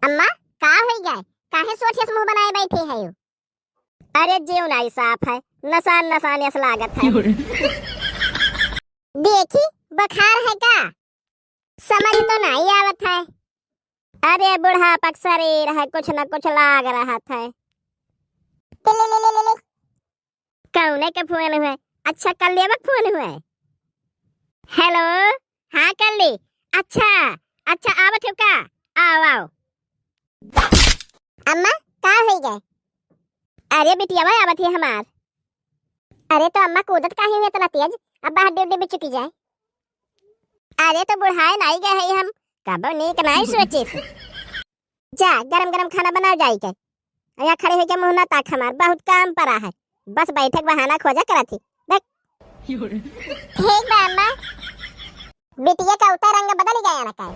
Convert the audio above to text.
अम्मा का हो गए? काहे सोचिए मुंह बनाए बैठे है यू? अरे जीव नहीं साफ है, नसान नसान ऐसा लागत है। देखी बुखार है का? समझ तो नहीं आवत है। अरे बुढ़ापा का शरीर है, कुछ न कुछ लाग रहा था। कौने के फोन हुए? अच्छा कर लिया फोन हुए। हेलो, हाँ कर ली। अच्छा अच्छा आवत हो का? आओ आओ। अम्मा का हो गए? अरे बिटिया भाई आवत है हमार। अरे तो अम्मा कूदत काहे हुए इतना तेज? अब बाहर ड्यूटी भी चुकी जाए। अरे तो बुढ़ाए नहीं गए हैं हम, कब नीक नहीं सोची। जा गरम गरम खाना बनाओ जाई के। यहाँ खड़े होके मुंह ना ताक, हमार बहुत काम पड़ा है। बस बैठक बहाना खोजा करा थी। देख ठीक बा अम्मा। बिटिया का उतर रंग बदल गया ना का?